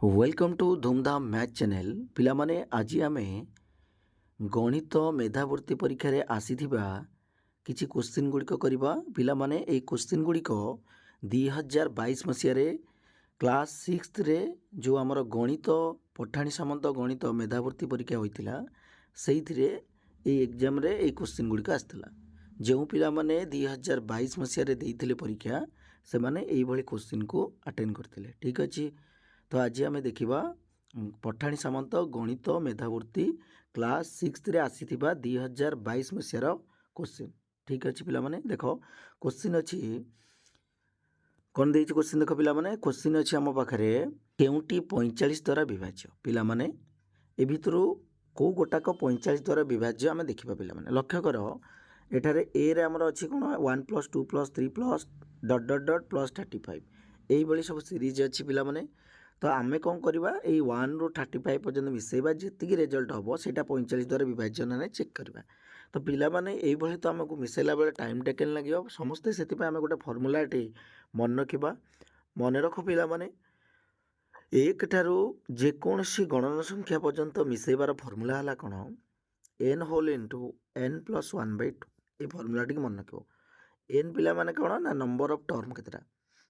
Welcome to धूमधाम math channel पिलामाने आज आम गणित मेधावृत्ति परीक्षा रे आसीथिबा किछि क्वेश्चन गुड़िक करबा पिलामाने ए क्वेश्चन गुड़िक 2022 मसिया रे क्लास 6 रे जो आमर गणित पठाणी सामंत गणित मेधावृत्ति परीक्षा होइतिला सेइथिरे ए एग्जाम रे ए क्वेश्चन गुड़िक आस्थिला जो पिलामाने 2022 मसिया रे देइथिले परीक्षा से माने एई भली क्वेश्चन को अटेंड करथिले। ठीक अछि, तो आज आम देखा पठाणी सामंत गणित मेधावृत्ति क्लास 6 रे आसीथिबा 2022 मसीहार क्वेश्चन। ठीक अच्छे पिलामाने देख क्वेश्चन अच्छी कौन देती क्वेश्चन देख पिलामाने क्वेश्चन अच्छी आम पाखे केउटी 45 द्वारा विभाज्य पिलामाने ए भितर कौ गोटाक 45 द्वारा विभाज्य आम देखा पिलामाने लक्ष्य कर एठारे ए रे आमर अच्छी कौन 1 + 2 + 3 + ... प्लस 35 यही सब सीरीज अच्छी पिलामाने। तो आम कौन करवा 1 ରୁ 35 पर्यंत मिसेबा जी रिजल्ट हम से 45 द्वारा विभाज्य ना चेक करवा। तो पिलामाने यही तो आमको मिसेला बेले टाइम टेकेन लगे समस्ते से आम गोटे फर्मुलाटे मन रखा मन रख पिलामाने एक ठारू जेकोसी गणन संख्या पर्यंत मिसेबार फर्मुला है कौन n होल इंटू n + 1/2 ये फर्मुलाटी मन रख n पिलामाने कौन ना नंबर ऑफ टर्म केतटा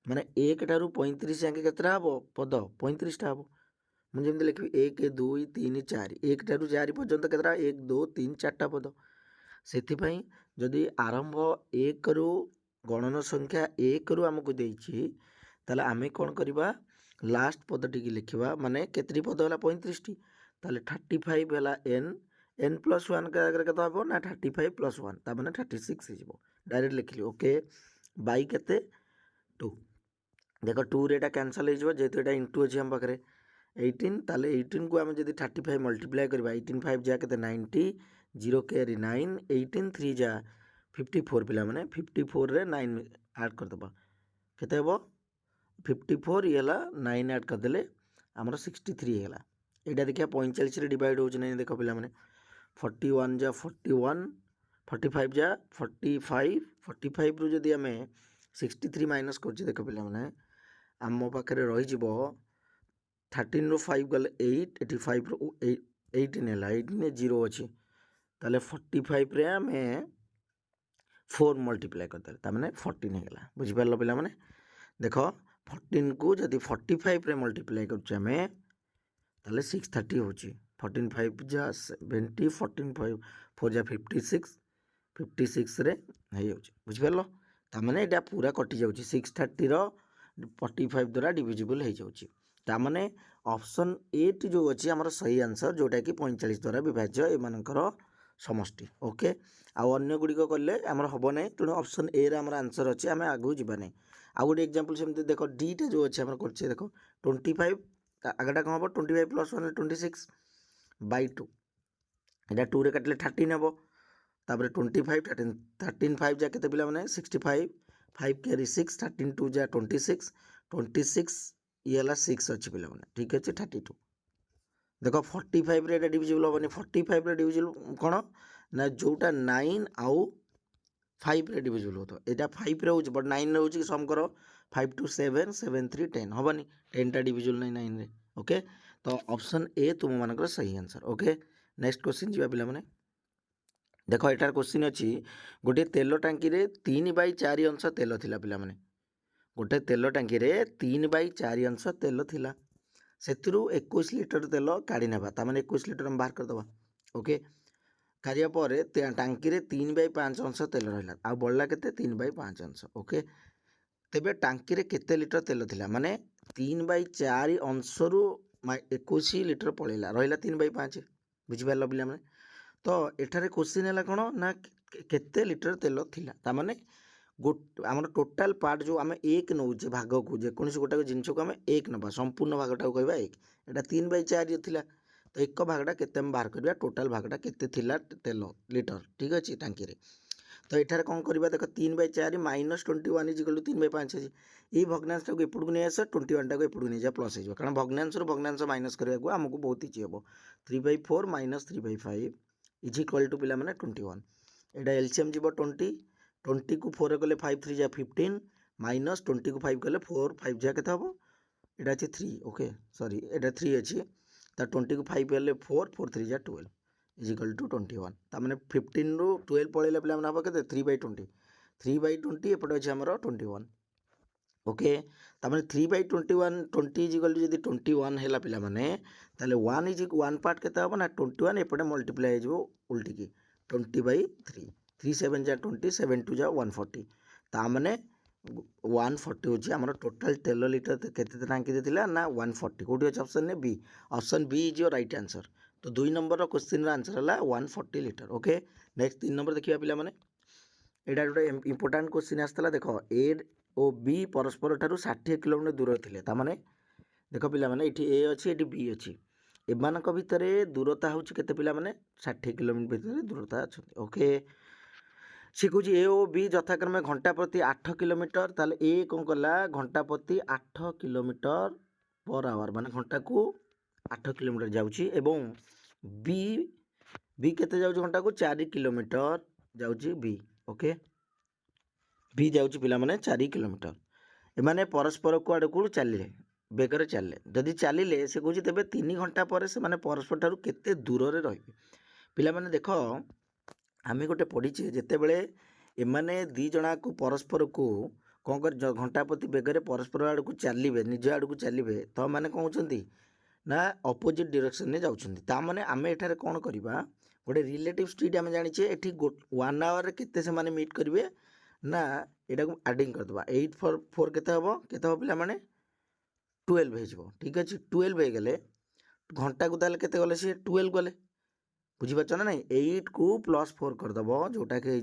माने 1 ठारू 35 जाके केतटा हम पद 35 टा हम मुझे लिखी 1 2 3 4 1 ठारू 4 पर्यंत केतटा 1 2 3 4टा पद से जदि आरंभ 1 रु गणन संख्या 1 रु आमको देछि ताले आमे कौन करवा लास्ट पद टी लिखा माने केतरी पद है 35 टी ताले 35 है n + 1 के हम ना 35 + 1 ता माने 36 हो डायरेक्ट लिखली ओके बाई केते 2 देख 2 रे कैनसल हो जेहेतु यहाँ इंटू अच्छी आम पाखे 18 ताले 18 को आम जब 35 मल्टीप्लाई करवा 18 5 जा के 90 0 कैरी 9 18 3 जा 54 पिला माने 54 रे 9 ऐड करदे केते हे 54 ये 9 ऐड करदे आमर 63 है यहाँ देखिए 45 रे डिवाइड हो देख पिला माने 41 जा 41 45 जा 45 45 रु जदि आम 63 माइनस कर देख पिला माने आम पाखे रही 13 ରୁ 5 गले 8 एटी 5 ରୁ 18 है 18 0 अच्छी ताले 45 रे आम 4 मल्टीप्लाई करदे मैंने 14 होगा बुझिपार पिला माने देख 14 को जदि 45 रे मल्टीप्लाई कर 630 हो 14 5 जा 70 14 5 4 जा 56 56 रे बुझिपार ताने यहाँ पूरा कटि जाऊँ 630 रो 45 द्वारा डिविजिबल हो जाऊँ ताने ऑप्शन 8 जो अच्छी आमर सही आंसर जोटा कि 45 द्वारा विभाज्य एमानकर समष्टि ओके आउ गुड़िक कले आमर हम ना तेणु ऑप्शन ए आमर आंसर अच्छे आम आगू जावानी आउ गोटे एग्जांपल सेमती देख डीटा जो अच्छे आम कर देख 25 आगटा कौन हम 25 + 1 26 बाई 2 यहाँ 2 रे काटिले 13 हम तापर 25 13 5 जा के पिला माने 65 5 कैरी 6 13 2 जा 26 26 ये 6 अच्छी पिला माने ठीक अच्छे 32 देख 45 रे डिविजिबल हेनी 45 रे डिविजिबल कौन ना जोटा 9 आउ 5 रे डिविजिबल हो यहाँ 5 रे हो बट 9 रे हो सम कर 5 2 7 7 3 10 हेनी 10 टा डिविजिबल नहीं 9 रे ओके तो ऑप्शन ए तुम मान सही आंसर ओके नेक्स्ट क्वेश्चन जी पिला माने देख एटार क्वेश्चन अच्छी गोटे तेल टांकी रे 3/4 अंश तेल थिला पिला माने गोटे तेल टांकी रे 3/4 अंश तेल थिला सेतिरु 21 लिटर तेल काढ़ी नेबा तामाने 21 लिटर हम बाहर करदबा ओके कारिया पर टांकी रे 3/5 अंश तेल रहिला आ बळला केते 3/5 अंश ओके तेबे टांकी रे केते लिटर तेल थिला माने 3/4 अंश रु 21 लिटर पळेला रहिला 3/5 बुझिपारलो पिला माने तो एठारे क्वेश्चन है कौन ना केते लिटर तेल थिला तामाने आम टोटाल पार्ट जो आम एक नौचे भाग को जेकोसी गोटे जिनस को आम एक नवा संपूर्ण भागटा कहवा 1 एटा 3/4 थिला तो एक भागटा केते बाहर करवा टोटाल भागटा केते थिला तेल लिटर ठीक अच्छे टांकी रे तो एठारे कौन करवा देख 3/4 माइनस 21 = 3/5 अच्छी ये भग्नांश को एपटू नहीं आस 21 टाक एपटू नहीं जा प्लस हो कारण भग्नांश भग्नांश माइनस करने आमको बहुत इजी हम 3/4 - 3/5 इज इक्वल टू पिला माने 21 एटा एलसीएम जीव 20 को 4 गले 5 3 जा 15 माइनस 20 को 5 गले 4 5 जा केते हम এটা আছে 3 ओके सॉरी এটা 3 ଅଛି ତା 20 को 5 ହେଲେ 4 4 3 जा 12 इज इक्वल टू 21 ता माने 15 रु 12 पळेला पिला माने हबो केते 3/20 3/20 एपटे अछि हमर 21 ओके ता माने 3/21 20 इज इक्वल टू जदी 21 हैला पिला माने ताले 1 इज 1 पार्ट केते हबो ना 21 एपटे मल्टीप्लाई हो जबो उल्टी की 20/3 3 7 जा 20 7 2 जा 140 ता माने 140 होची हमर टोटल तेल लीटर केते टांकी देथिला ना 140 कोठी अछि ऑप्शन ने B option B is your right answer तो 2 नंबर रो क्वेश्चन रो आंसर हला 140 लीटर ओके नेक्स्ट 3 नंबर देखिबा पिला माने एटा गोटे इंपोर्टेंट क्वेश्चन आस्तला देखो ए ओ बी परस्पर ठारू 60 किलोमीटर दूर थिले ता माने देखो पिला माने एठी ए अछि एठी बी अछि एमानक भितरे दूरता होची केते पिला माने 60 किलोमीटर भितरे दूरता अछि ओके सी कौच ए ओ बी यथाक्रमे घंटा प्रति 8 किलोमीटर ताले ए कौन कला घंटा प्रति 8 किलोमीटर पर आवर माने घंटा को 8 किलोमीटर जाउची एवं बी बी केते जाउची घंटा को 4 किलोमीटर जाउची बी ओके बी जाउची पिला माने 4 किलोमीटर एमाने परस्पर को आड़ को चलिले बेगर चलिले जदि चलिले से कौची तेबे 3 घंटा पर से माने परस्पर ठारू केते दूर रे रहिबे पिला माने देखो आम गोटे पढ़ीचे जिते बड़े एमाने दी जना को परस्पर को कौन कर घंटा प्रति बेगर परस्पर आड़ को चलिए निज आड़ को चलिए तो मैंने कौन कहते ना अपोजिट डायरेक्शन में जाऊँ माने आम एठारे कौन करवा गोटे रिलेटिव स्पीड आम जाचे ये 1 आवर केते से माने मीट करेंगे ना यहाँ को आडिंग करदे 8 4 4 केते हम केते हम पे 12 हो ठीक अच्छे 12 हो गले घंटा को ताले केते गले सी 12 गले बुझीपार ना नहीं 8 को +4 करदेव जोटा कि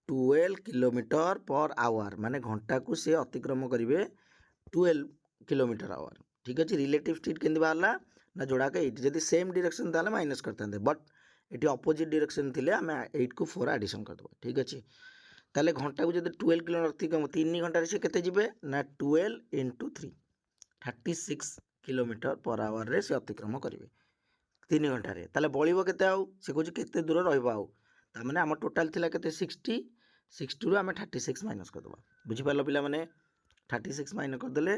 12 किलोमीटर पर आवर माने घंटा को सी अतिक्रम करेंगे 12 किलोमीटर आवर ठीक अच्छे रिलेटिव स्पीड केमती बाहर ना जोड़ा के 8 जब सेम डायरेक्शन ताले माइनस करते बट ये अपोजिट डायरेक्शन थे आम 8 को 4 एडिशन करदेव ठीक अच्छे ताले घंटा को जब 12 किलोमीटर अतिक्रम 3 घंटे से केते जिबे ना 12 × 3 36 किलोमीटर पर आवर रे से अतिक्रम करेंगे 3 घंटे ताले बड़ो के से कौन के दूर रहा आम टोटाल थिला के 60 रु आम 36 माइनस करदे बुझीपार पिला माने 36 माइनस करदे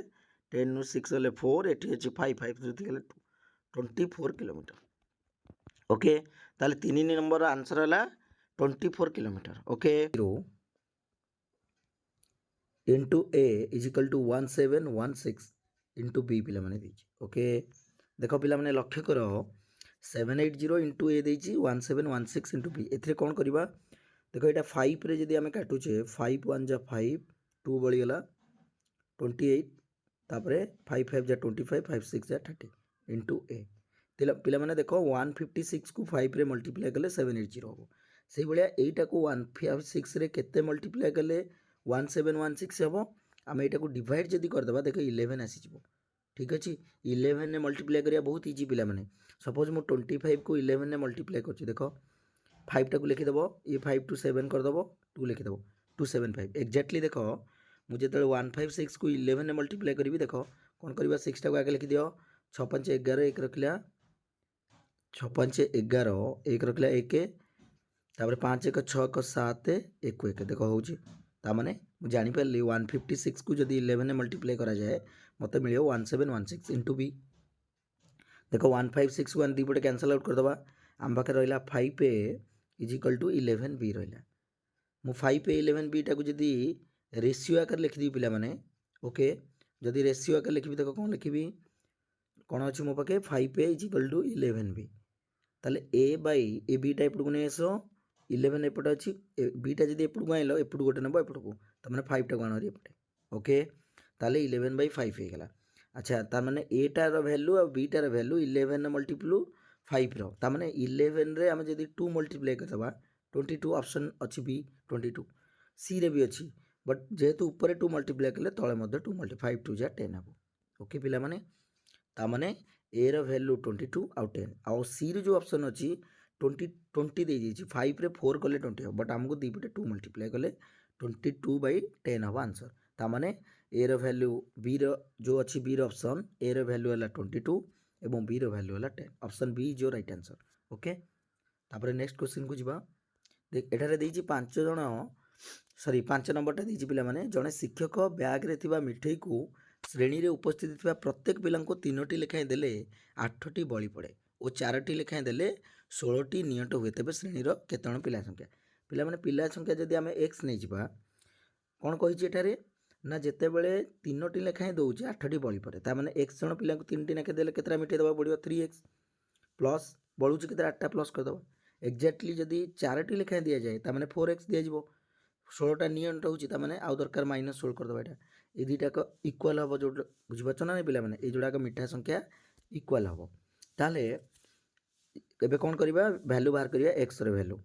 10 ରୁ 6 गले 4 एटी अच्छी 5 5 गले 24 किलोमीटर ओके ताले 3 नंबर आंसर है 24 kilometre okay into A is equal to 1716 into B पिला माने दीजिए ओके देख पिला माने लक्ष्य कर 780 इंटू ए देची 1716 इंटू बी ए कौन करवा देख यहाँ 5 रे जदि आम काटुचे 5 1 जा 5 2 बड़ीगला 28 तापर 5 5 जा 25 5 6 जा 30 इंटू ए पिला माने देख 156 को 5 रे मल्टीप्लाई कले 780 हम से भाया यहीटा को 156 रे केते मल्टीप्लाई कले 1716 हम आम यहाँ को डिवाइड जदि करदे देख 11 आसीज ठीक अच्छे 11 ने मल्टीप्लाई करिया बहुत इजी पिला माने सपोज मु 25 को 11 ने मल्टीप्लाई कर देख 5 टा को लिखिदेव ये 5 टू 7 करदेव 2 लिखिदेव 275 एक्जाक्टली देख मुझे 156 को 11 ने मल्टीप्लाई करी देख कौन करवा 6 टा को आगे लिखिदियो 6 5 11 1 रखला 6 5 11 1 रखला 1 तापर 5 1 6 1 7 1 1 देख हो ताने मुझे जानीपारि 156 को जब 11 ने मल्टीप्लाई करा जाए मत मिले 1716 इंटू बी देख 156 को दी पटे कैनसल आउट करदे आम पाखे रहा 5 ए इज इक्वल टू 11 बी रहा मु 5 ए 11 बी टाक जदि रेसीो आकार लिखिदी पिला माने ओके जदि रेसीो आकार लिखी देख कौन लिखी कौन अच्छी मो पाखे 5 ए इज इक्वल टू 11 बी ताले ए बाई ए बीटा एपट को नहीं आस 11 एपटे अच्छी बीटा जब एपट को आइल एपट गोटे नब एपट को तमें 5 टा को आण एपटे ओके ताले 11/5 हो गला अच्छा तार माने ए टार वैल्यू और बी टार वैल्यू 11 मल्टीप्लू 5 रो तार माने 11 रे आम जदि 2 मल्टीप्लाई करदबा 22 ऑप्शन अच्छी बी 22 सी रे भी अच्छी बट जेहेतु ऊपर 2 मल्टीप्लाई कले तले मध्य 2 5 2 जा 10 हम ओके पिला माने ता माने ए रो वैल्यू 22 आउ 10 आउ सी रे जो ऑप्शन अच्छी 20 दे दीजिए 5 रे 4 कले 20 हम बट आमको दी पटे 2 मल्टीप्लाई कले 22/10 हम आंसर ता माने ए रो वैल्यू बी रो जो अच्छी बी रो ऑप्शन ए रो वैल्यू है 22 एवं बी रो वैल्यू है 10 option B is your right answer okay तापर नेक्स्ट क्वेश्चन को जीवा देख एठारे देइछि 5 जण सॉरी 5 नंबर टा देइछि पिला माने जणे शिक्षक बैग रे थिबा मिठाई को ଶ୍ରେଣୀରେ ଉପସ୍ଥିତ ଥିବା ପ୍ରତ୍ୟେକ ପିଲାଙ୍କୁ 3ଟି ଲେଖାଏଁ ଦେଲେ 8ଟି ବଳି ପଡ଼େ ଓ 4ଟି ଲେଖାଏଁ ଦେଲେ 16ଟି ନିଅଣ୍ଟ ହୁଏ। ତେବେ ଶ୍ରେଣୀର କେତେ ଜଣ ପିଲା ସଂଖ୍ୟା? ପିଲାମାନେ ପିଲା ସଂଖ୍ୟା ଯଦି ଆମେ x ନେଇଯିବା, କ'ଣ କହିଛି ଏଠାରେ ନା ଯେତେବେଳେ 3ଟି ଲେଖାଏଁ ଦେଉଛି 8ଟି ବଳି ପଡ଼େ, ତା ମାନେ x ଜଣ ପିଲାଙ୍କୁ 3ଟି ଲେଖାଏଁ ଦେଲେ କେତେଟା ମିଠାଇ ଦେବାକୁ ପଡ଼ିବ? 3x ପ୍ଲସ୍ ବଳୁଛି କେତେ? 8ଟା ପ୍ଲସ୍ କରିଦେବା। ଏକ୍ଜାକ୍ଟଲି ଯଦି 4ଟି ଲେଖାଏଁ ଦିଆଯାଏ ତାମାନେ 4x ଦିଆଯିବ। 16ଟା ନିଅଣ୍ଟ ହେଉଛି, ତାମାନେ ଆଉ ଦରକାର -16 କରିଦେବା। ଏଇଟା এই ଦୁଇଟାକ ଇକ୍ୱାଲ୍ ହେବ, ଯେଉଁଟା ବୁଝିପାରୁଛ ନା ନାହିଁ ପିଲାମାନେ? এই ଯୋଉଟାକ ମିଠା ସଂଖ୍ୟା ଇକ୍ୱାଲ୍ ହେବ। ତାହେଲେ ଏବେ କ'ଣ କରିବା? ଭ୍ୟାଲୁ ବାହାର କରିବା ଏକ୍ସର ଭ୍ୟାଲୁ।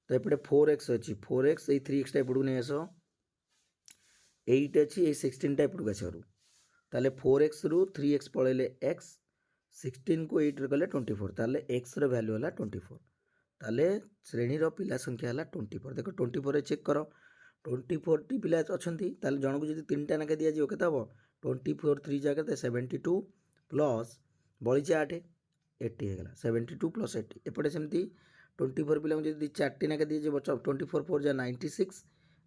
ତ ଏପଟେ 4x ଅଛି, 4x ଏଇ 3xଟା ଏପଟକୁ ନେଇ ଆସ, 8 ଅଛି, ଏଇ 16ଟା ଏପଟକୁ ଆସିବାରୁ ତାହେଲେ 4xରୁ 3x ପଳେଇଲେ x, 16କୁ 8ରେ ଗଲେ 24, ତାହେଲେ xର ଭ୍ୟାଲୁ ହେଲା 24। ତାହେଲେ ଶ୍ରେଣୀର ପିଲା ସଂଖ୍ୟା ହେଲା 24। ଦେଖ 24ରେ ଚେକ୍ କର, 24ଟି ପିଲା ଅଛନ୍ତି, ତାହେଲେ ଜଣକୁ ଯଦି 3ଟା ଲେଖାଏଁ ଦିଆଯିବ କେତେ ହେବ? 24 3 ଜାଗାରେ 72 ପ୍ଲସ୍ ବଳିଛି 8, 80 ହେଇଗଲା। 72 ପ୍ଲସ୍ 80। ଏପଟେ ସେମିତି 24 ପିଲାଙ୍କୁ ଯଦି 4ଟି ଲେଖାଏଁ ଦିଆଯିବ, 24 4 ଯା 96,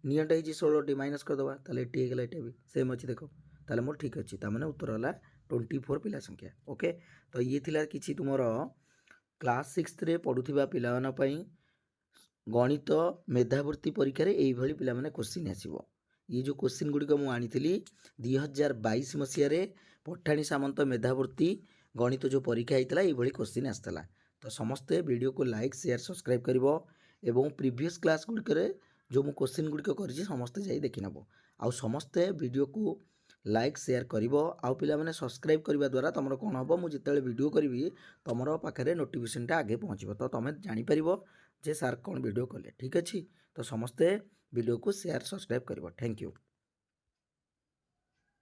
ନିଅଣ୍ଟ ହେଇଛି 16ଟି, ମାଇନସ୍ କରିଦେବା, ତାହେଲେ 80 ହେଇଗଲା। ଏଇଟା ବି ସେମ୍ ଅଛି, ଦେଖ ତାହେଲେ ମୋର ଠିକ୍ ଅଛି। ତାମାନେ ଉତ୍ତର ହେଲା 24 ପିଲା ସଂଖ୍ୟା। ଓକେ, ତ ଇଏ ଥିଲା କିଛି ତୁମର କ୍ଲାସ୍ 6ରେ ପଢ଼ୁଥିବା ପିଲାମାନଙ୍କ ପାଇଁ ଗଣିତ ମେଧାବୃତ୍ତି ପରୀକ୍ଷାରେ ଏଇଭଳି ପିଲାମାନେ କୋଶ୍ଚିନ୍ ଆସିବ। ये जो क्वेश्चन गुड़िक मुझे आनी 2022 मसीह पठाणी सामंत मेधावृत्ति गणित जो परीक्षा होता है ये क्वेश्चन आसाला। तो समस्ते वीडियो को लाइक शेयर सब्सक्राइब कर प्रीवियस क्लास गुड़िक जो मुझे क्वेश्चन गुड़िक कर समस्ते जाई देखी नब। आउ समस्ते वीडियो को लाइक शेयर कर पे सब्सक्राइब करने द्वारा तुम कौन हम मुझे जिते वीडियो करी तुम पाखे नोटिफिकेशनटा आगे पहुँचो, तो तुम जापर जे सार कौन वीडियो कले। ठीक अच्छे, तो समस्ते वीडियो को शेयर सब्सक्राइब कर। Thank you.